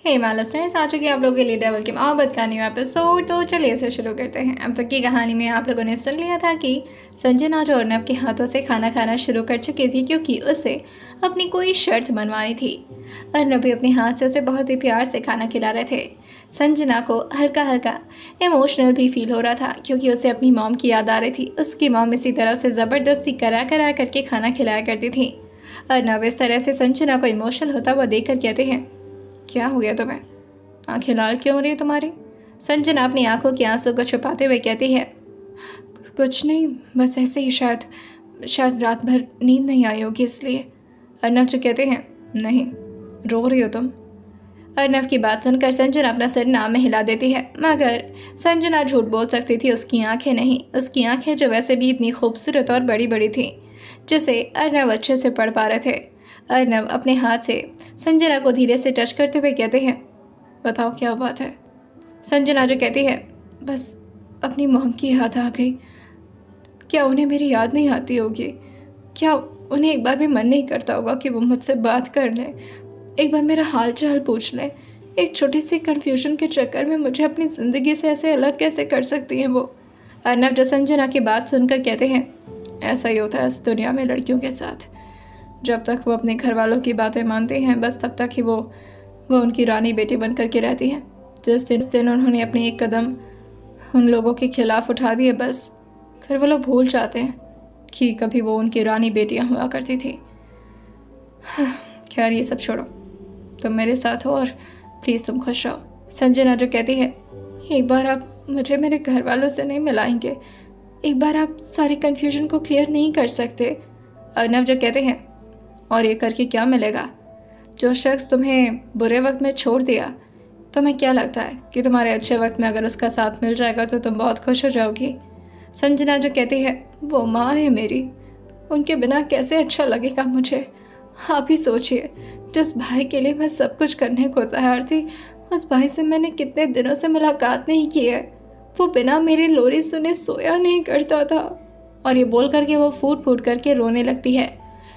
Hey my listeners, आ चुकी है आप लोगों के लिए डेविल की मोहब्बत का न्यू एपिसोड। तो चलिए इसे शुरू करते हैं। अब तक की कहानी में आप लोगों ने सुन लिया था कि संजना जो अर्नव के हाथों से खाना खाना शुरू कर चुकी थी, क्योंकि उसे अपनी कोई शर्त मनवानी थी। अर्नव भी अपने हाथ से उसे बहुत ही प्यार से खाना खिला रहे थे। संजना को हल्का हल्का इमोशनल भी फील हो रहा था, क्योंकि उसे अपनी मॉम की याद आ रही थी। उसकी मॉम इसी तरह से ज़बरदस्ती करा करा करके खाना खिलाया करती थी। अर्नव इस तरह से संजना को इमोशनल होता हुआ देख कर कहते हैं, क्या हो गया तुम्हें? आंखें लाल क्यों हो रही है तुम्हारी? संजना अपनी आंखों की आंसू को छुपाते हुए कहती है, कुछ नहीं, बस ऐसे ही, शायद रात भर नींद नहीं आई होगी इसलिए। अर्नव जो कहते हैं, नहीं, रो रही हो तुम? अर्नव की बात सुनकर संजना अपना सिर नाम में हिला देती है, मगर संजना झूठ बोल सकती थी, उसकी आंखें नहीं। उसकी आंखें जो वैसे भी इतनी खूबसूरत और बड़ी बड़ी थी, जिसे अर्नव अच्छे से पढ़ पा रहे थे। अर्नव अपने हाथ से संजना को धीरे से टच करते हुए कहते हैं, बताओ क्या बात है? संजना जो कहती है, बस अपनी मॉम की याद आ गई। क्या उन्हें मेरी याद नहीं आती होगी? क्या उन्हें एक बार भी मन नहीं करता होगा कि वो मुझसे बात कर लें, एक बार मेरा हाल चाल पूछ लें? एक छोटी सी कन्फ्यूजन के चक्कर में मुझे अपनी ज़िंदगी से ऐसे अलग कैसे कर सकती हैं वो? अर्नव जो संजना की बात सुनकर कहते हैं, ऐसा ही होता है इस दुनिया में लड़कियों के साथ। जब तक वो अपने घर वालों की बातें मानती हैं, बस तब तक ही वो उनकी रानी बेटी बन कर के रहती हैं। जिस दिन उन्होंने अपने एक कदम उन लोगों के खिलाफ उठा दिए, बस फिर वो लोग भूल जाते हैं कि कभी वो उनकी रानी बेटियां हुआ करती थी। खैर, ये सब छोड़ो, तुम मेरे साथ हो और प्लीज़ तुम खुश रहो। संजना जो कहती है, एक बार आप मुझे मेरे घर वालों से नहीं मिलाएंगे? एक बार आप सारे कन्फ्यूजन को क्लियर नहीं कर सकते? अर्नव जो कहते हैं, और ये करके क्या मिलेगा? जो शख्स तुम्हें बुरे वक्त में छोड़ दिया, तुम्हें क्या लगता है कि तुम्हारे अच्छे वक्त में अगर उसका साथ मिल जाएगा तो तुम बहुत खुश हो जाओगी? संजना जो कहती है, वो माँ है मेरी, उनके बिना कैसे अच्छा लगेगा मुझे? आप ही सोचिए, जिस भाई के लिए मैं सब कुछ करने को तैयार थी, उस भाई से मैंने कितने दिनों से मुलाकात नहीं की है। वो बिना मेरी लोरी सुने सोया नहीं करता था। और ये बोल करके वो फूट फूट करके रोने लगती है।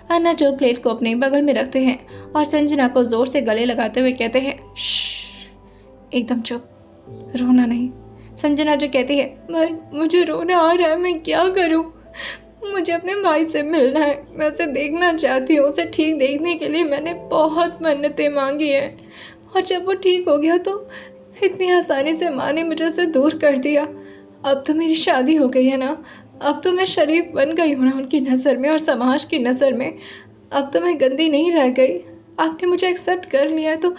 अन्ना जो प्लेट को अपने बगल में रखते हैं और संजना को जोर से गले लगाते हुए कहते हैं, एकदम चुप, रोना नहीं। संजना जो कहती है, पर मुझे रोना आ रहा है, मैं क्या करूं? मुझे अपने भाई से मिलना है, मैं उसे देखना चाहती हूँ। उसे ठीक देखने के लिए मैंने बहुत मन्नतें मांगी हैं, और जब वो ठीक हो गया तो इतनी आसानी से माँ ने मुझे उसे दूर कर दिया। अब तो मेरी शादी हो गई है ना, अब तो मैं शरीफ बन गई हूँ ना उनकी नज़र में और समाज की नज़र में। अब तो मैं गंदी नहीं रह गई। आपने मुझे एक्सेप्ट कर लिया है, तो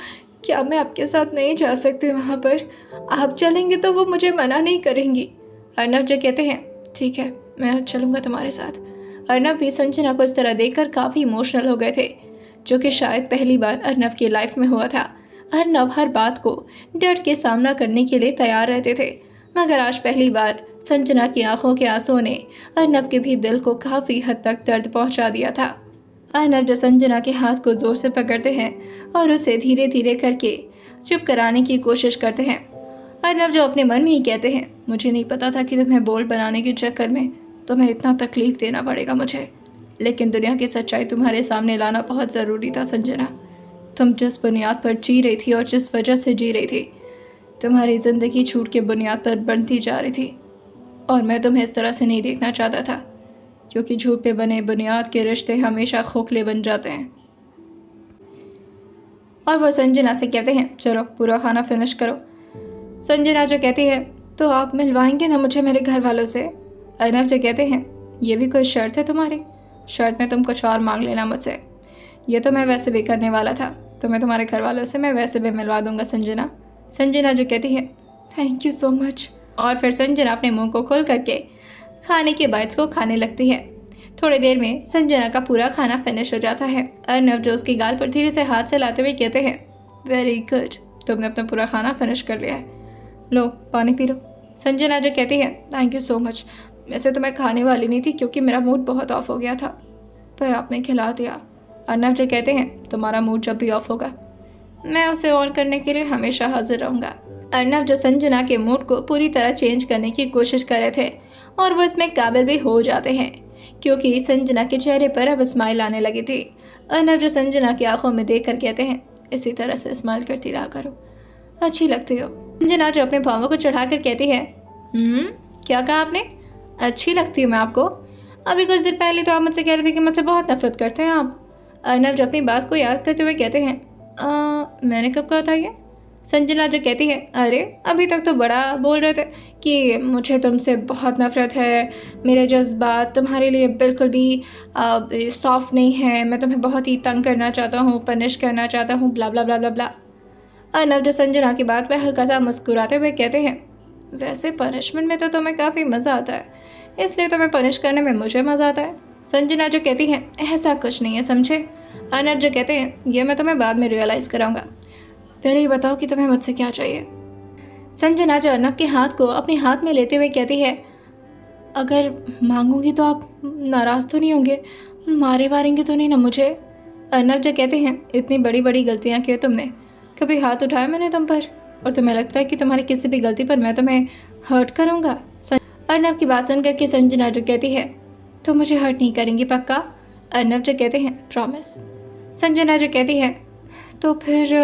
क्या मैं आपके साथ नहीं जा सकती वहाँ पर? आप चलेंगे तो वो मुझे मना नहीं करेंगी। अर्नव जो कहते हैं, ठीक है, मैं चलूँगा तुम्हारे साथ। अर्नव भी संजना को इस तरह देखकर काफ़ी इमोशनल हो गए थे, जो कि शायद पहली बार अर्नव की लाइफ में हुआ था। अर्नव हर बात को डट के सामना करने के लिए तैयार रहते थे, मगर आज पहली बार संजना की आंखों के आंसुओं ने अर्नव के भी दिल को काफ़ी हद तक दर्द पहुंचा दिया था। अर्नव जो संजना के हाथ को ज़ोर से पकड़ते हैं और उसे धीरे धीरे करके चुप कराने की कोशिश करते हैं। अर्नव जो अपने मन में ही कहते हैं, मुझे नहीं पता था कि तुम्हें बोल्ड बनाने के चक्कर में तुम्हें इतना तकलीफ़ देना पड़ेगा मुझे, लेकिन दुनिया की सच्चाई तुम्हारे सामने लाना बहुत ज़रूरी था। संजना, तुम जिस बुनियाद पर जी रही थी और जिस वजह से जी रही थी, तुम्हारी ज़िंदगी झूठ के बुनियाद पर बनती जा रही थी, और मैं तुम्हें इस तरह से नहीं देखना चाहता था, क्योंकि झूठ पे बने बुनियाद के रिश्ते हमेशा खोखले बन जाते हैं। और वो संजना से कहते हैं, चलो पूरा खाना फिनिश करो। संजना जो कहती है, तो आप मिलवाएंगे ना मुझे मेरे घर वालों से? अर्नव जो कहते हैं, ये भी कोई शर्त है तुम्हारी? शर्त में तुम कुछ और मांग लेना मुझसे। ये तो मैं वैसे भी करने वाला था, तुम्हें तुम्हारे घर वालों से मैं वैसे भी मिलवा दूंगा संजना। संजना जो कहती है, थैंक यू सो मच। और फिर संजना अपने मुंह को खोल करके खाने के बाइट्स को खाने लगती है। थोड़ी देर में संजना का पूरा खाना फिनिश हो जाता है। अर्नव जो उसकी गाल पर धीरे से हाथ से लाते हुए कहते हैं, वेरी गुड, तुमने अपना पूरा खाना फिनिश कर लिया है, लो पानी पी लो। संजना जो कहती है, थैंक यू सो मच, वैसे तो मैं खाने वाली नहीं थी क्योंकि मेरा मूड बहुत ऑफ हो गया था, पर आपने खिला दिया। अर्नव जो कहते हैं, तुम्हारा मूड जब भी ऑफ होगा मैं उसे ऑन करने के लिए हमेशा हाजिर रहूँगा। अर्नव जो संजना के मूड को पूरी तरह चेंज करने की कोशिश कर रहे थे, और वो इसमें काबिल भी हो जाते हैं, क्योंकि संजना के चेहरे पर अब स्माइल आने लगी थी। अर्नव जो संजना की आंखों में देख कर कहते हैं, इसी तरह से स्माइल करती रहा करो, अच्छी लगती हो। संजना जो अपने भावों को चढ़ा कर कहती है, क्या कहा आपने? अच्छी लगती हूँ मैं आपको? अभी कुछ देर पहले तो आप मुझसे कह रहे थे कि मुझसे बहुत नफरत करते हैं आप। अर्नव जो अपनी बात को याद करते हुए कहते हैं, मैंने कब कहा था ये? संजना जो कहती है, अरे अभी तक तो बड़ा बोल रहे थे कि मुझे तुमसे बहुत नफरत है, मेरे जज्बात तुम्हारे लिए बिल्कुल भी सॉफ्ट नहीं है, मैं तुम्हें बहुत ही तंग करना चाहता हूँ, पनिश करना चाहता हूँ, ब्ला ब्ला ब्ला ब्ला ब्ला। अर्नव जो संजना की बात पर हल्का सा मुस्कुराते हुए कहते हैं, वैसे पनिशमेंट में तो तुम्हें काफ़ी मज़ा आता है, इसलिए तुम्हें पनिश करने में मुझे मज़ा आता है। संजना जो कहती है, ऐसा कुछ नहीं है समझे। अर्नव जो कहते हैं, ये मैं तुम्हें बाद में रियलाइज़ कराऊंगा, पहले ही बताओ कि तुम्हें मुझसे क्या चाहिए। संजना जो अर्नव के हाथ को अपने हाथ में लेते हुए कहती है, अगर मांगूंगी तो आप नाराज़ तो नहीं होंगे, मारे वारेंगे तो नहीं ना मुझे? अर्नव जो कहते हैं, इतनी बड़ी बड़ी गलतियाँ की तुमने, कभी हाथ उठाया मैंने तुम पर, और तुम्हें लगता है कि तुम्हारी किसी भी गलती पर मैं तुम्हें हर्ट करूँगा? अर्नव की बात सुन करके संजना जो कहती है, तो मुझे हर्ट नहीं करेंगी पक्का? अर्नव जो कहते हैं, प्रॉमिस। संजना जो कहती है, तो फिर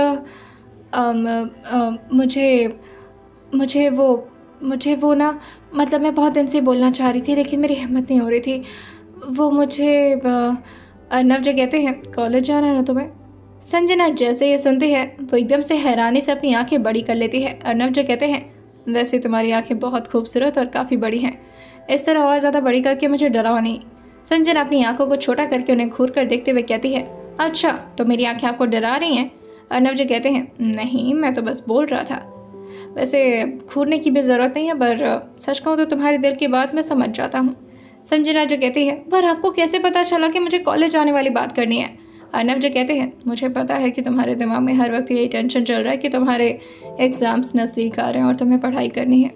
मुझे वो ना, मतलब मैं बहुत दिन से बोलना चाह रही थी लेकिन मेरी हिम्मत नहीं हो रही थी, वो मुझे अर्नव जो कहते हैं, कॉलेज जाना है ना तुम्हें? संजना जैसे ये सुनती है वो एकदम से हैरानी से अपनी आंखें बड़ी कर लेती है। अर्नव जो कहते हैं, वैसे तुम्हारी आंखें बहुत खूबसूरत और काफ़ी बड़ी हैं, इस तरह और ज़्यादा बड़ी करके मुझे डराओ नहीं। संजना अपनी आंखों को छोटा करके उन्हें घूर कर देखते हुए कहती है, अच्छा तो मेरी आंखें आपको डरा रही हैं? अर्नव जो कहते हैं, नहीं मैं तो बस बोल रहा था, वैसे घूरने की भी ज़रूरत नहीं है, पर सच कहूँ तो तुम्हारे दिल की बात मैं समझ जाता हूँ। संजना जो कहती है, पर आपको कैसे पता चला कि मुझे कॉलेज जाने वाली बात करनी है? अर्नव जो कहते हैं, मुझे पता है कि तुम्हारे दिमाग में हर वक्त यही टेंशन चल रहा है कि तुम्हारे एग्ज़ाम्स नज़दीक आ रहे हैं और तुम्हें पढ़ाई करनी है।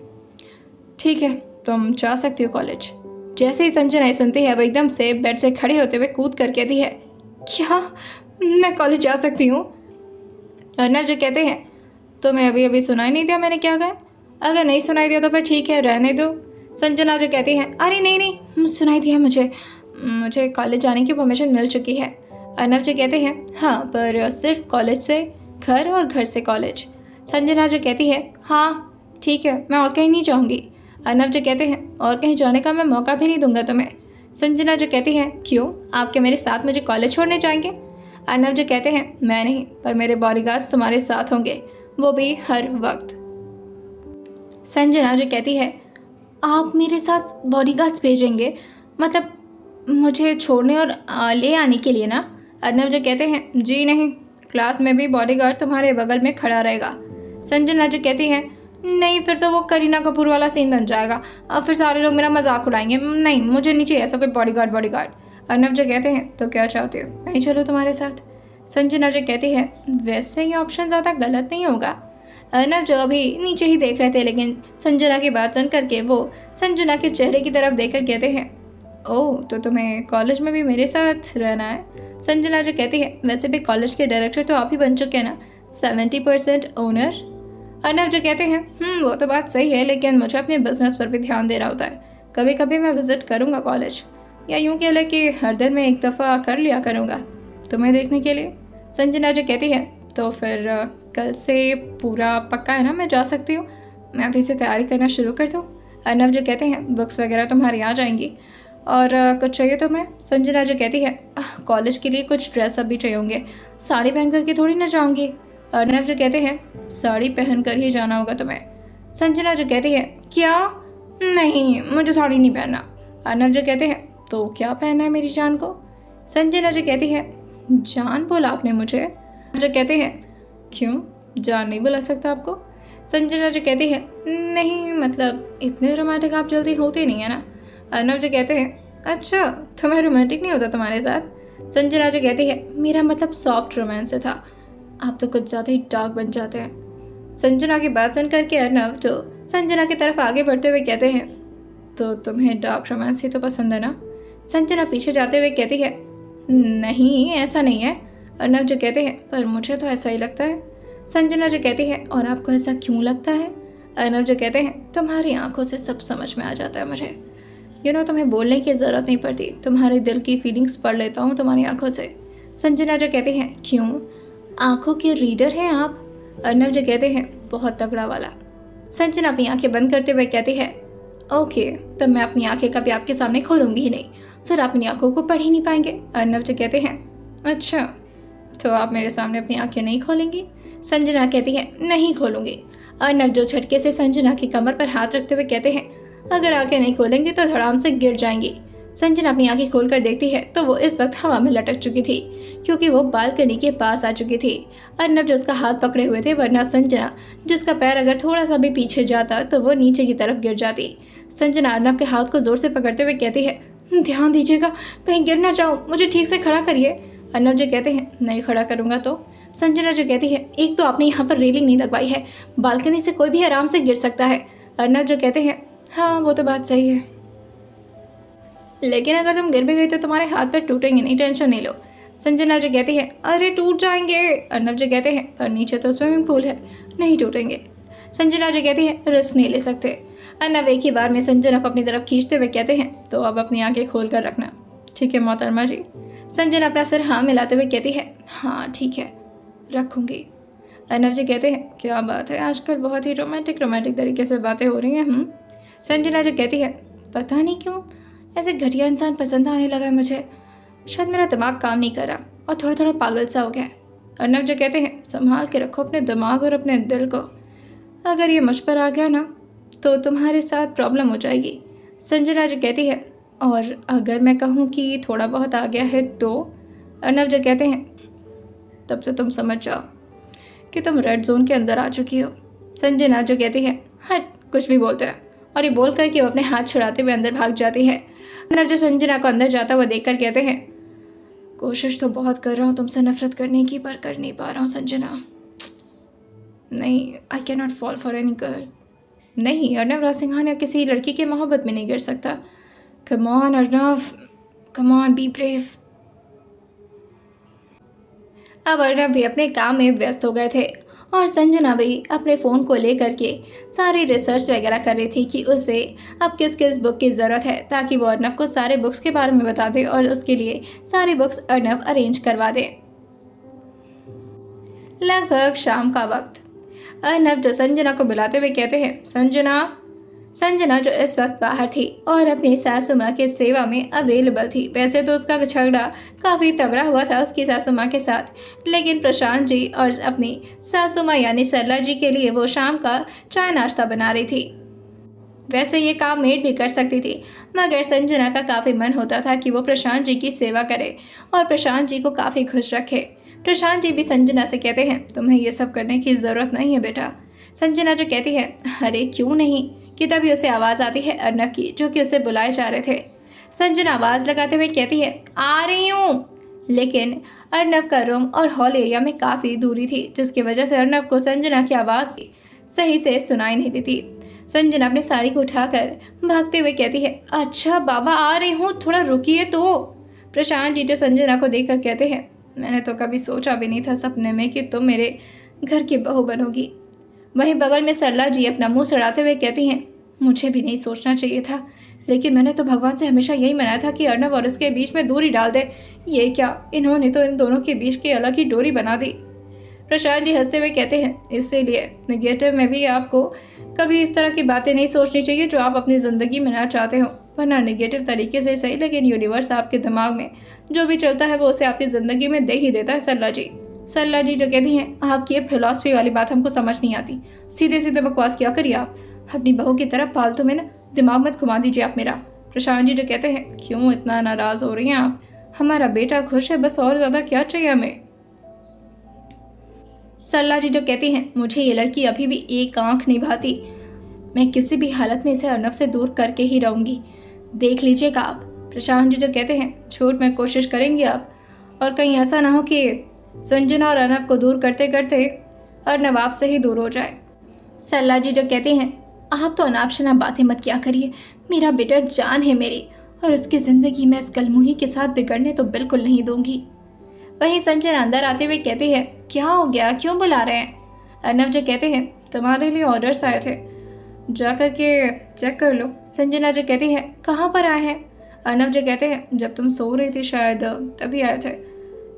ठीक है, तुम जा सकती हो कॉलेज। जैसे ही संजना ये सुनती है वो एकदम से बेड से खड़े होते हुए कूद कर कहती है, क्या मैं कॉलेज जा सकती हूँ? अर्नव जो कहते हैं, तुम्हें अभी अभी सुनाई नहीं दिया मैंने क्या कहा? अगर नहीं सुनाई दिया तो फिर ठीक है, रहने दो। संजना जो कहती है, अरे नहीं सुनाई दिया मुझे कॉलेज जाने की परमिशन मिल चुकी है। अर्नव जो कहते हैं, हाँ पर सिर्फ कॉलेज से घर और घर से कॉलेज। संजना जो कहती है, हाँ ठीक है, मैं और कहीं नहीं जाऊँगी। अर्नव जो कहते हैं, और कहीं जाने का मैं मौका भी नहीं दूंगा तुम्हें। संजना जो कहती है, क्यों, आप क्या मेरे साथ मुझे कॉलेज छोड़ने जाएंगे? अर्नव जो कहते हैं, मैं नहीं पर मेरे बॉडीगार्ड्स तुम्हारे साथ होंगे, वो भी हर वक्त। संजना जो कहती है, आप मेरे साथ बॉडीगार्ड्स भेजेंगे, मतलब मुझे छोड़ने और ले आने के लिए ना? अर्नव जो कहते हैं, जी नहीं, क्लास में भी बॉडीगार्ड तुम्हारे बगल में खड़ा रहेगा। संजना जो कहती है, नहीं फिर तो वो करीना कपूर वाला सीन बन जाएगा और फिर सारे लोग मेरा मजाक उड़ाएंगे, नहीं मुझे नहीं चाहिए ऐसा कोई बॉडीगार्ड। अर्नव जो कहते हैं, तो क्या चाहते हो, मैं ही चलूँ तुम्हारे साथ? संजना जो कहती है, वैसे ये ऑप्शन ज़्यादा गलत नहीं होगा। अर्नव जो अभी नीचे ही देख रहे थे लेकिन संजना की बात सुन करके वो संजना के चेहरे की तरफ देखकर कहते हैं, ओह तो तुम्हें कॉलेज में भी मेरे साथ रहना है? संजना जो कहती है, वैसे भी कॉलेज के डायरेक्टर तो आप ही बन चुके हैं ना, 70% ओनर। अर्नव जो कहते हैं, वो तो बात सही है लेकिन मुझे अपने बिजनेस पर भी ध्यान देना होता है, कभी कभी मैं विजिट करूँगा कॉलेज, या यूँ कह लें कि हर दिन मैं एक दफ़ा कर लिया करूँगा तुम्हें देखने के लिए। संजना जो कहती है, तो फिर कल से पूरा पक्का है ना, मैं जा सकती हूँ, मैं अभी से तैयारी करना शुरू कर दूँ? अर्नव जो कहते हैं, बुक्स वगैरह तुम्हारी आ जाएंगी, और कुछ चाहिए तुम्हें? संजना जो कहती है, कॉलेज के लिए कुछ ड्रेसअप भी चाहिए होंगे, साड़ी पहन करके थोड़ी ना जाऊँगी। अर्नव जो कहते हैं, साड़ी पहन कर ही जाना होगा तुम्हें। संजना जो कहती है, क्या? नहीं मुझे साड़ी नहीं पहनना। अर्नव जो कहते हैं, तो क्या पहनना है मेरी जान को? संजना जो कहती है, जान बोला आपने मुझे? जो कहते हैं, क्यों जान नहीं बुला सकता आपको? संजना जो कहती है, नहीं मतलब इतने रोमांटिक आप जल्दी होते नहीं है ना। अर्नव जो कहते हैं, अच्छा तुम्हें रोमांटिक नहीं होता तुम्हारे साथ? संजना जो कहती है, मेरा मतलब सॉफ्ट रोमांस से था, आप तो कुछ ज़्यादा ही डार्क बन जाते हैं। संजना की बात सुन करके अर्नव जो संजना की तरफ आगे बढ़ते हुए कहते हैं, तो तुम्हें डार्क रोमांस ही तो पसंद है ना? संजना पीछे जाते हुए कहती है, नहीं ऐसा नहीं है। अर्नव जो कहते हैं, पर मुझे तो ऐसा ही लगता है। संजना जो कहती है, और आपको ऐसा क्यों लगता है? अर्नव जो कहते हैं, तुम्हारी आंखों से सब समझ में आ जाता है मुझे, तुम्हें बोलने की ज़रूरत नहीं पड़ती, तुम्हारे दिल की फीलिंग्स पढ़ लेता हूँ तुम्हारी आंखों से। संजना जो कहती हैं, क्यों? आंखों के रीडर हैं आप? अर्नव जो कहते हैं बहुत तगड़ा वाला। संजना अपनी आंखें बंद करते हुए कहती है ओके, तब मैं अपनी आंखें कभी आपके सामने खोलूंगी ही नहीं, फिर आप अपनी आंखों को पढ़ ही नहीं पाएंगे। अर्नव जो कहते हैं अच्छा, तो आप मेरे सामने अपनी आंखें नहीं खोलेंगी? संजना कहती है नहीं खोलूंगी। अर्नव जो झटके से संजना की कमर पर हाथ रखते हुए कहते हैं अगर आंखें नहीं खोलेंगे तो धड़ाम से गिर जाएंगी। संजना अपनी आंखें खोलकर देखती है तो वो इस वक्त हवा में लटक चुकी थी, क्योंकि वो बालकनी के पास आ चुकी थी। अर्नव जो उसका हाथ पकड़े हुए थे, वरना संजना जिसका पैर अगर थोड़ा सा भी पीछे जाता तो वो नीचे की तरफ गिर जाती। संजना अर्नव के हाथ को जोर से पकड़ते हुए कहती है ध्यान दीजिएगा, कहीं गिर ना जाऊं, मुझे ठीक से खड़ा करिए। अर्नव जो कहते हैं नहीं खड़ा करूंगा तो। संजना जो कहती है एक तो आपने यहाँ पर रेलिंग नहीं लगवाई है, बालकनी से कोई भी आराम से गिर सकता है। अर्नव जो कहते हैं हाँ वो तो बात सही है, लेकिन अगर तुम गिर भी गई तो तुम्हारे हाथ पैर टूटेंगे नहीं, टेंशन नहीं लो। संजना जो कहती है अरे टूट जाएंगे। अर्नव जो कहते हैं पर नीचे तो स्विमिंग पूल है, नहीं टूटेंगे। संजना जो कहती है रिस्क नहीं ले सकते। अर्नव एक ही बार में संजना को अपनी तरफ खींचते हुए कहते हैं तो अब अपनी आंखें खोल कर रखना, ठीक है मोहतरमा जी? संजना अपना सिर हाँ मिलाते हुए कहती है हाँ ठीक है, रखूँगी। अर्नव जी कहते हैं क्या बात है, आजकल बहुत ही रोमांटिक तरीके से बातें हो रही हैं। संजना जो कहती है पता नहीं क्यों ऐसे घटिया इंसान पसंद आने लगा है मुझे, शायद मेरा दिमाग काम नहीं कर रहा और थोड़ा थोड़ा पागल सा हो गया है। अर्नव जो कहते हैं संभाल के रखो अपने दिमाग और अपने दिल को, अगर ये मुझ पर आ गया ना तो तुम्हारे साथ प्रॉब्लम हो जाएगी। संजना जो कहती है और अगर मैं कहूँ कि थोड़ा बहुत आ गया है तो? अर्नव जो कहते हैं तब तो तुम समझ जाओ कि तुम रेड जोन के अंदर आ चुकी हो। संजना जो कहती है हट, कुछ भी बोलते हैं, और ये बोल कर कि वो अपने हाथ छुड़ाते हुए अंदर भाग जाती है। अर्नव जो संजना को अंदर जाता हुआ देखकर कहते हैं कोशिश तो बहुत कर रहा हूँ तुमसे नफरत करने की, पर कर नहीं पा रहा हूँ संजना। नहीं, I can not fall for any girl. नहीं, अर्नव राजसिंघान या किसी लड़की की मोहब्बत में नहीं गिर सकता। Come on Arnav, come on, be brave. अब अर्नव भी अपने काम में व्यस्त हो गए थे और संजना भी अपने फ़ोन को लेकर के सारी रिसर्च वगैरह कर रही थी कि उसे अब किस किस बुक की ज़रूरत है, ताकि वो अर्नव को सारे बुक्स के बारे में बता दे और उसके लिए सारी बुक्स अर्नव अरेंज करवा दे। लगभग शाम का वक्त। अर्नव जो संजना को बुलाते हुए कहते हैं संजना जो इस वक्त बाहर थी और अपनी सासू माँ की सेवा में अवेलेबल थी। वैसे तो उसका झगड़ा काफ़ी तगड़ा हुआ था उसकी सासू माँ के साथ, लेकिन प्रशांत जी और अपनी सासू माँ यानी सरला जी के लिए वो शाम का चाय नाश्ता बना रही थी। वैसे ये काम मेड भी कर सकती थी, मगर संजना का काफ़ी मन होता था कि वो प्रशांत जी की सेवा करे और प्रशांत जी को काफ़ी खुश रखे। प्रशांत जी भी संजना से कहते हैं तुम्हें ये सब करने की ज़रूरत नहीं है बेटा। संजना जो कहती है अरे क्यों नहीं, कि तभी उसे आवाज़ आती है अर्नव की, जो कि उसे बुलाए जा रहे थे। संजना आवाज़ लगाते हुए कहती है आ रही हूँ, लेकिन अर्नव का रूम और हॉल एरिया में काफ़ी दूरी थी, जिसकी वजह से अर्नव को संजना की आवाज़ सही से सुनाई नहीं देती। संजना अपनी साड़ी को उठाकर भागते हुए कहती है अच्छा बाबा आ रही हूँ, थोड़ा रुकिए तो। प्रशांत जी जो संजना को देखकर कहते हैं मैंने तो कभी सोचा भी नहीं था सपने में कि तुम मेरे घर की बहू बनोगी। वहीं बगल में सरला जी अपना मुंह सड़ाते हुए कहती हैं मुझे भी नहीं सोचना चाहिए था, लेकिन मैंने तो भगवान से हमेशा यही मनाया था कि अर्नव और उसके बीच में दूरी डाल दे। ये क्या, इन्होंने तो इन दोनों के बीच की अलग ही डोरी बना दी। प्रशांत जी हंसते हुए कहते हैं इसीलिए नेगेटिव में भी आपको कभी इस तरह की बातें नहीं सोचनी चाहिए जो आप अपनी ज़िंदगी में ना चाहते हो, वरना नेगेटिव तरीके से सही लेकिन यूनिवर्स आपके दिमाग में जो भी चलता है वो उसे आपकी ज़िंदगी में दे ही देता है। सरला जी जो कहती हैं आपकी ये फिलॉसफी वाली बात हमको समझ नहीं आती, सीधे सीधे बकवास क्या करिए आप, अपनी बहू की तरफ फालतू में ना दिमाग मत घुमा दीजिए आप मेरा। प्रशांत जी जो कहते हैं क्यों इतना नाराज़ हो रही हैं आप, हमारा बेटा खुश है, बस और ज़्यादा क्या चाहिए हमें। सरला जी जो कहती हैं मुझे ये लड़की अभी भी एक आंख नहीं भाती, मैं किसी भी हालत में इसे अर्नव से दूर करके ही रहूँगी, देख लीजिएगा आप। प्रशांत जी जो कहते हैं झूठ में कोशिश करेंगे आप, और कहीं ऐसा ना हो कि संजना और अर्नव को दूर करते करते अर्नव आपसे ही दूर हो जाए। सरला जी जो कहती हैं आप तो अनाप शनाप बातें मत क्या करिए, मेरा बेटा जान है मेरी, और उसकी ज़िंदगी में इस कलमुही के साथ बिगड़ने तो बिल्कुल नहीं दूंगी। वहीं संजना अंदर आते हुए कहती है क्या हो गया, क्यों बुला रहे हैं। अर्नव जो कहते हैं तुम्हारे लिए ऑर्डर्स आए थे, जा कर के चेक कर लो। संजना जो कहती है कहाँ पर आए हैं। अर्नव जो कहते हैं जब तुम सो रही थी शायद तभी आए थे,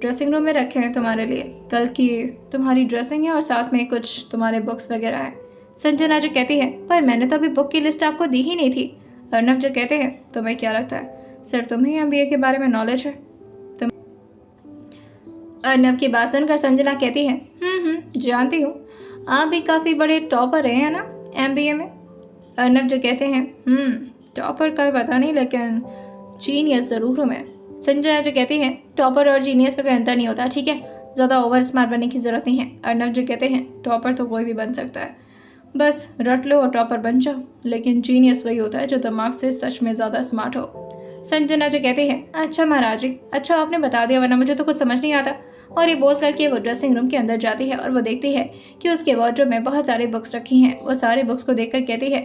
ड्रेसिंग रूम में रखे हैं तुम्हारे लिए। कल की तुम्हारी ड्रेसिंग है और साथ में कुछ तुम्हारे बुक्स वगैरह हैं। संजना जो कहती है, पर मैंने तो अभी बुक की लिस्ट आपको दी ही नहीं थी। अर्नब जो कहते हैं, तुम्हें क्या लगता है सिर्फ तुम्हें एमबीए के बारे में नॉलेज है? तुम अर्नब की बात सुनकर संजना कहती है, जानती हूँ, आप भी काफ़ी बड़े टॉपर हैं, है ना, एमबीए में। अर्नब जो कहते हैं, टॉपर का पता नहीं, लेकिन जीनियस ज़रूर हूँ मैं। संजना जो कहती है, टॉपर और जीनियस में कोई अंतर नहीं होता, ठीक है, ज़्यादा ओवर स्मार्ट बनने की ज़रूरत नहीं है। अर्नब जो कहते हैं, टॉपर तो कोई भी बन सकता है, बस रट लो और टॉपर बन जाओ, लेकिन जीनियस वही होता है जो दिमाग से सच में ज़्यादा स्मार्ट हो। संजना जो कहती है, अच्छा महाराज जी, अच्छा आपने बता दिया, वरना मुझे तो कुछ समझ नहीं आता। और ये बोल करके वो ड्रेसिंग रूम के अंदर जाती है और वो देखती है कि उसके वार्डरोब में बहुत सारी बुक्स रखी हैं। वो सारे बुक्स को देखकर कहती है,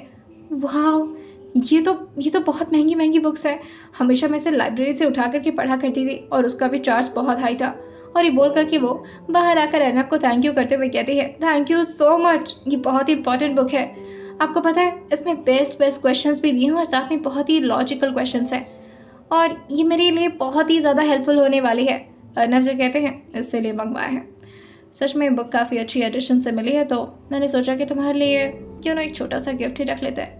वाह, ये तो बहुत महंगी महंगी बुक्स है। हमेशा मैं इसे लाइब्रेरी से उठा करके पढ़ा करती थी और उसका भी चार्ज बहुत हाई था। और ये बोल करके वो बाहर आकर अर्नब को थैंक यू करते हुए कहती है, थैंक यू सो मच, ये बहुत ही इंपॉर्टेंट बुक है। आपको पता है, इसमें बेस्ट क्वेश्चंस भी दिए हैं और साथ में बहुत ही लॉजिकल क्वेश्चंस हैं और ये मेरे लिए बहुत ही ज़्यादा हेल्पफुल होने वाली है। अर्नब जो कहते हैं, इसीलिए मंगवाया है। सच में बुक काफ़ी अच्छी एडिशन से मिली है, तो मैंने सोचा कि तुम्हारे लिए क्यों ना एक छोटा सा गिफ्ट ही रख लेते हैं।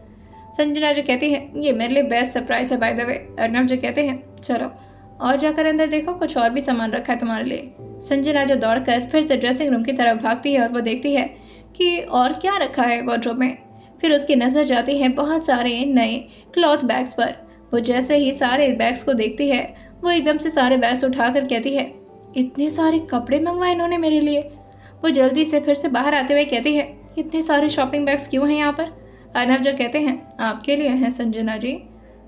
संजना जो कहती है, ये मेरे लिए बेस्ट सरप्राइज है बाय द वे। अर्नब जो कहते हैं, चलो और जाकर अंदर देखो, कुछ और भी सामान रखा है तुम्हारे लिए। संजना जो दौड़कर फिर से ड्रेसिंग रूम की तरफ भागती है और वो देखती है कि और क्या रखा है वार्डरोब में। फिर उसकी नज़र जाती है बहुत सारे नए क्लॉथ बैग्स पर। वो जैसे ही सारे बैग्स को देखती है, वो एकदम से सारे बैग्स उठाकर कहती है, इतने सारे कपड़े मंगवाए इन्होंने मेरे लिए। वो जल्दी से फिर से बाहर आते हुए कहती है, इतने सारे शॉपिंग बैग्स क्यों हैं यहाँ पर? अर्नब जो कहते हैं, आपके लिए हैं संजना जी।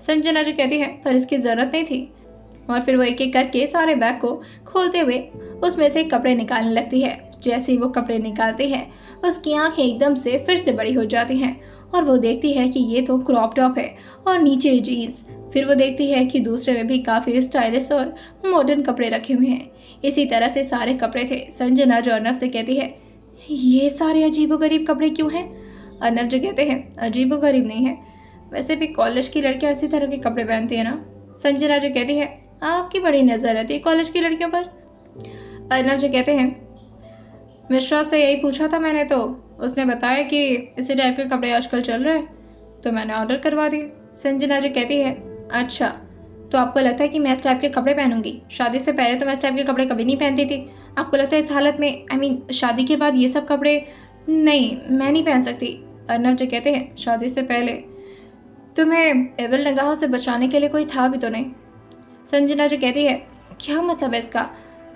संजना जो कहती है, पर इसकी ज़रूरत नहीं थी। और फिर वो एक एक करके सारे बैग को खोलते हुए उसमें से कपड़े निकालने लगती है। जैसे ही वो कपड़े निकालती है, उसकी आंखें एकदम से फिर से बड़ी हो जाती हैं और वो देखती है कि ये तो क्रॉप टॉप है और नीचे जीन्स। फिर वो देखती है कि दूसरे में भी काफ़ी स्टाइलिश और मॉडर्न कपड़े रखे हुए हैं। इसी तरह से सारे कपड़े थे। संजना जो अर्नब से कहती है, ये सारे अजीबोगरीब कपड़े क्यों हैं? अर्नब जो कहते हैं, अजीबोगरीब नहीं है, वैसे भी कॉलेज की लड़कियाँ इसी तरह के कपड़े पहनती है ना। संजना जो कहती है, आपकी बड़ी नज़र रहती है कॉलेज की लड़कियों पर। अर्नब जो कहते हैं, मिश्रा से यही पूछा था मैंने, तो उसने बताया कि इसी टाइप के कपड़े आजकल चल रहे हैं, तो मैंने ऑर्डर करवा दिए। संजना जो कहती है, अच्छा, तो आपको लगता है कि मैं इस टाइप के कपड़े पहनूंगी? शादी से पहले तो मैं इस टाइप के कपड़े कभी नहीं पहनती थी। आपको लगता है इस हालत में, शादी के बाद ये सब कपड़े? नहीं, मैं नहीं पहन सकती। अर्नब जो कहते हैं, शादी से पहले तुम्हें एविल निगाहों से बचाने के लिए कोई था भी तो नहीं। संजना जो कहती है, क्या मतलब है इसका?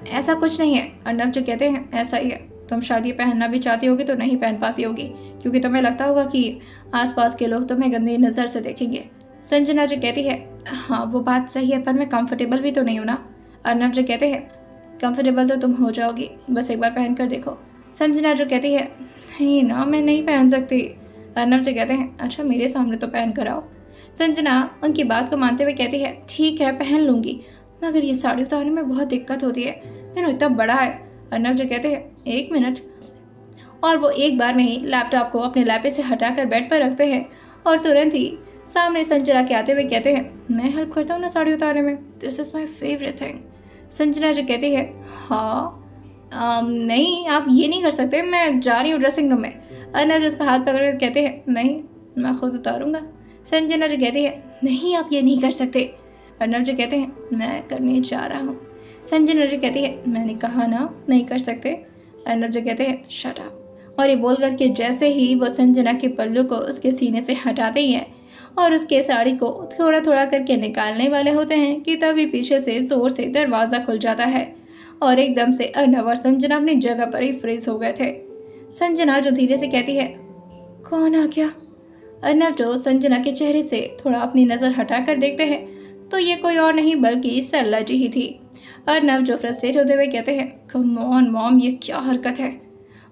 ऐसा कुछ नहीं है। अर्नब जो कहते हैं, ऐसा ही है, तुम शादी पहनना भी चाहती होगी तो नहीं पहन पाती होगी, क्योंकि तुम्हें लगता होगा कि आसपास के लोग तुम्हें गंदी नज़र से देखेंगे। संजना जो कहती है, हाँ वो बात सही है, पर मैं कंफर्टेबल भी तो नहीं हूँ ना। अर्नब जो कहते हैं, कंफर्टेबल तो तुम हो जाओगी, बस एक बार पहन कर देखो। संजना जो कहती है, नहीं ना, मैं नहीं पहन सकती। अर्नब जो कहते हैं, अच्छा मेरे सामने तो पहन कर आओ। संजना उनकी बात को मानते हुए कहती है, ठीक है पहन लूँगी, मगर ये साड़ी उतारने में बहुत दिक्कत होती है, मेरा इतना बड़ा है। अर्नब जो कहते हैं, एक मिनट। और वो एक बार में ही लैपटॉप को अपने लैपे से हटाकर बेड पर रखते हैं और तुरंत ही सामने संजना के आते हुए कहते हैं, मैं हेल्प करता हूँ ना साड़ी उतारने में, this is my favourite thing. Sanjana जो कहती है, हाँ नहीं, आप ये नहीं कर सकते, मैं जा रही हूँ ड्रेसिंग रूम में। अर्नब जो उसका हाथ पकड़ कर कहते हैं, नहीं मैं खुद उतारूँगा। संजना जो कहती है, नहीं आप ये नहीं कर सकते। अर्नब जो कहते हैं, मैं करने जा रहा हूँ। संजना जो कहती है, मैंने कहा ना नहीं कर सकते। अर्नब जो कहते हैं, शट अप। और ये बोल करके जैसे ही वो संजना के पल्लू को उसके सीने से हटाते ही हैं और उसके साड़ी को थोड़ा थोड़ा करके निकालने वाले होते हैं कि तभी पीछे से ज़ोर से दरवाज़ा खुल जाता है और एकदम से अर्नब और संजना अपनी जगह पर ही फ्रीज हो गए थे। संजना जो धीरे से कहती है, कौन आ गया? अर्नब जो संजना के चेहरे से थोड़ा अपनी नज़र हटा कर देखते हैं तो ये कोई और नहीं बल्कि सरला जी ही थी। अर्नब जो फ्रस्ट्रेट होते हुए कहते हैं, कम ऑन मॉम, ये क्या हरकत है?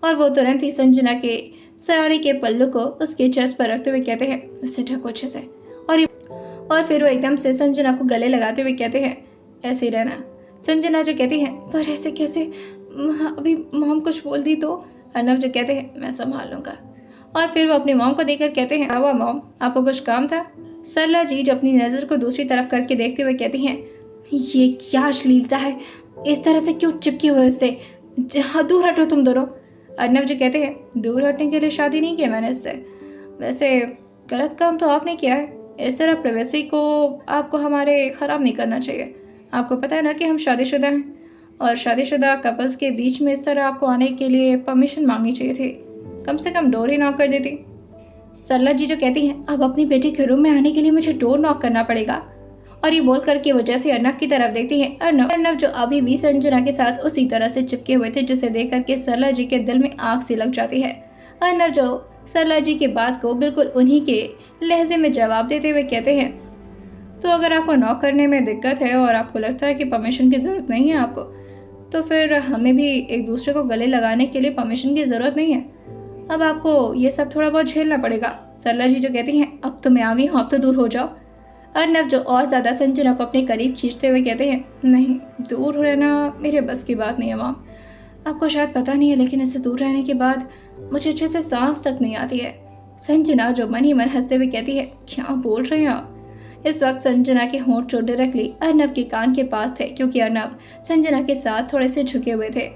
और वो तुरंत ही संजना के साड़ी के पल्लू को उसके चेस्ट पर रखते हुए कहते हैं, इससे ढको अच्छे से। और फिर वो एकदम से संजना को गले लगाते हुए कहते हैं, ऐसे ही रहना। संजना जो कहती है, पर ऐसे कैसे, अभी मॉम कुछ बोल दी तो? अर्नब जो कहते हैं, मैं संभाल लूँगा। और फिर वो अपनी मॉम को देखकर कहते हैं, आवा मॉम, आपको कुछ काम था? सरला जी जो अपनी नज़र को दूसरी तरफ करके देखते हुए कहती हैं, ये क्या अश्लीलता है, इस तरह से क्यों चिपके हुए उससे? हाँ, दूर हटो तुम दोनों। अर्नब जी कहते हैं, दूर हटने के लिए शादी नहीं की मैंने इससे। वैसे गलत काम तो आपने किया है। इस तरह प्राइवेसी को आपको हमारे ख़राब नहीं करना चाहिए। आपको पता है ना कि हम शादीशुदा हैं, और शादीशुदा कपल्स के बीच में इस तरह आपको आने के लिए परमिशन मांगनी चाहिए थी। कम से कम डोर ही नॉक कर देती। सरला जी जो कहती हैं, अब अपनी बेटी के रूम में आने के लिए मुझे डोर नॉक करना पड़ेगा। और ये बोल करके वो जैसे अर्नब की तरफ देखती है, अर्नब जो अभी भी संजना के साथ उसी तरह से चिपके हुए थे, जिसे देख करके सरला जी के दिल में आग सी लग जाती है। अर्नब जो सरला जी की बात को बिल्कुल उन्हीं के लहजे में जवाब देते हुए कहते हैं, तो अगर आपको नॉक करने में दिक्कत है और आपको लगता है कि परमिशन की ज़रूरत नहीं है आपको, तो फिर हमें भी एक दूसरे को गले लगाने के लिए परमिशन की ज़रूरत नहीं है। अब आपको ये सब थोड़ा बहुत झेलना पड़ेगा। सरला जी जो कहती हैं, अब तो मैं आ गई हूँ, अब तो दूर हो जाओ। अर्नब जो और ज़्यादा संजना को अपने करीब खींचते हुए कहते हैं, नहीं, दूर रहना मेरे बस की बात नहीं है मॉम। आपको शायद पता नहीं है, लेकिन इससे दूर रहने के बाद मुझे अच्छे से सांस तक नहीं आती है। संजना जो मन ही मन हंसते हुए कहती है, क्या बोल रहे हैं आप? इस वक्त संजना के होंठ जो डायरेक्टली अर्नब के कान के पास थे, क्योंकि अर्नब संजना के साथ थोड़े से झुके हुए थे।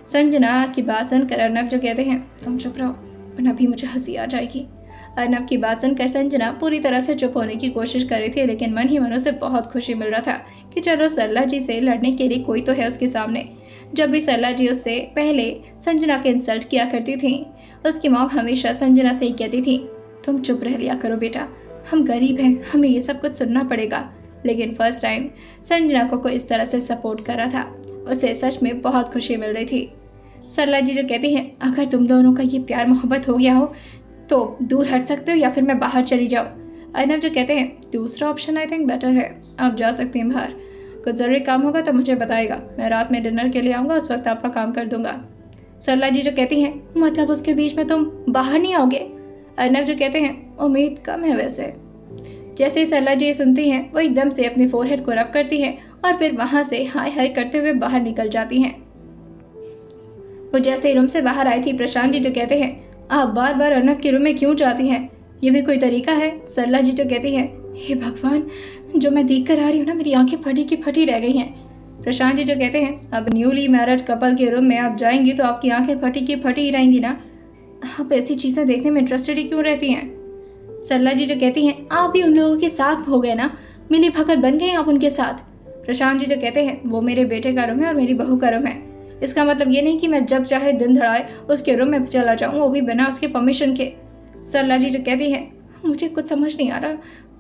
संजना की बात सुनकर अर्नब जो कहते हैं, तुम चुप रहो वरना भी मुझे हंसी आ जाएगी। अर्नब की बात सुनकर संजना पूरी तरह से चुप होने की कोशिश कर रही थी, लेकिन मन ही मन उसे बहुत खुशी मिल रहा था कि चलो सरला जी से लड़ने के लिए कोई तो है उसके सामने। जब भी सरला जी उससे पहले संजना के इंसल्ट किया करती थी, उसकी मॉम हमेशा संजना से ही कहती थी, तुम चुप रह लिया करो बेटा, हम गरीब हैं, हमें ये सब कुछ सुनना पड़ेगा। लेकिन फर्स्ट टाइम संजना को कोई इस तरह से सपोर्ट कर रहा था, उसे सच में बहुत खुशी मिल रही थी। सरला जी जो कहती हैं, अगर तुम दोनों का ये प्यार मोहब्बत हो गया हो तो दूर हट सकते हो या फिर मैं बाहर चली जाऊँ। अर्नब जो कहते हैं, दूसरा ऑप्शन आई थिंक बेटर है, आप जा सकती हैं बाहर। कुछ ज़रूरी काम होगा तो मुझे बताएगा, मैं रात में डिनर के लिए आऊँगा, उस वक्त आपका काम कर दूंगा। सरला जी जो कहती हैं, मतलब उसके बीच में तुम बाहर नहीं आओगे? अर्नब जो कहते हैं, उम्मीद कम है वैसे। जैसे ही सरला जी सुनती हैं, वो एकदम से अपने फोरहेड को रब करती हैं और फिर वहाँ से हाय हाय करते हुए बाहर निकल जाती हैं। वो जैसे ही रूम से बाहर आई थी, प्रशांत जी जो कहते हैं, आप बार बार अर्नब के रूम में क्यों जाती हैं? ये भी कोई तरीका है? सरला जी जो कहती है, हे भगवान, जो मैं देख कर आ रही हूँ ना, मेरी आंखें फटी की फटी रह गई हैं। प्रशांत जी जो कहते हैं, अब न्यूली मैरिड कपल के रूम में आप जाएंगी तो आपकी आंखें फटी की फटी ही रहेंगी ना, आप ऐसी चीज़ें देखने में इंटरेस्टेड ही क्यों रहती हैं? सरला जी जो कहती हैं, आप भी उन लोगों के साथ हो गए ना, मिली भगत बन गए आप उनके साथ। प्रशांत जी जो कहते हैं, वो मेरे बेटे का रूम है और मेरी बहू का रूम है, इसका मतलब ये नहीं कि मैं जब चाहे दिन धड़ाए उसके रूम में चला जाऊँ, वो भी बिना उसके परमिशन के। सरला जी जो कहती है, मुझे कुछ समझ नहीं आ रहा,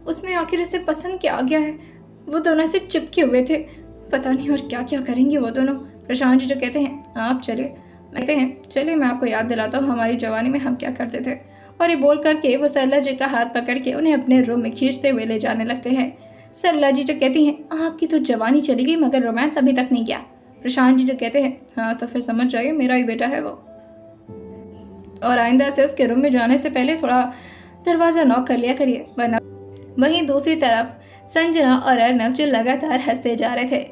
उसमें आखिर इसे पसंद क्या आ गया है? वो दोनों ऐसे चिपके हुए थे, पता नहीं और क्या क्या करेंगे वो दोनों। प्रशांत जी जो कहते हैं, आप चले, चलिए मैं आपको याद दिलाता हूँ हमारी जवानी में हम क्या करते थे। और ये बोल करके वो सरला जी का हाथ पकड़ के उन्हें अपने रूम में खींचते हुए ले जाने लगते हैं। सरला जी जो कहती हैं, आपकी तो जवानी चली गई मगर रोमांस अभी तक नहीं किया। प्रशांत जी जो कहते हैं, हाँ तो फिर समझ जाइए मेरा ही बेटा है वो, और आइंदा से उसके रूम में जाने से पहले थोड़ा दरवाज़ा नॉक कर लिया करिए वरना। वहीं दूसरी तरफ संजना और अर्नब जो लगातार हंसते जा रहे थे।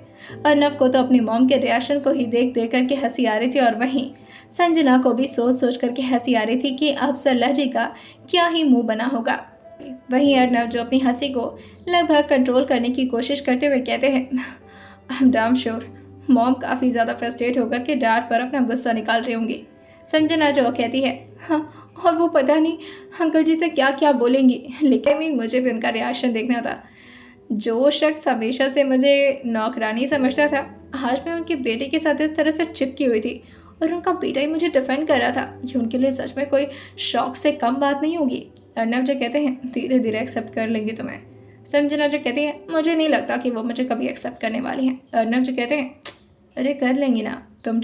अर्नब को तो अपनी मॉम के रिएक्शन को ही देख देख करके हंसी आ रही थी, और वहीं संजना को भी सोच सोच करके हंसी आ रही थी कि अब सरला जी का क्या ही मुंह बना होगा। वहीं अर्नब जो अपनी हंसी को लगभग कंट्रोल करने की कोशिश करते हुए कहते हैं, I am damn sure mom काफ़ी ज़्यादा फ्रस्ट्रेट होकर के डैड पर अपना गुस्सा निकाल रही होंगी। संजना जो कहती है, हाँ, और वो पता नहीं अंकल जी से क्या क्या बोलेंगी, लेकिन भी मुझे भी उनका रिएक्शन देखना था। जो शख्स हमेशा से मुझे नौकरानी समझता था, आज मैं उनके बेटे के साथ इस तरह से चिपकी हुई थी और उनका बेटा ही मुझे डिफेंड कर रहा था, ये उनके लिए सच में कोई शौक से कम बात नहीं होगी। अर्नब जो कहते हैं, धीरे धीरे एक्सेप्ट कर लेंगे तुम्हें। संजना जो कहती है, मुझे नहीं लगता कि वो मुझे कभी एक्सेप्ट करने वाली हैं। अर्नब जो कहते हैं, अरे कर लेंगी ना तुम।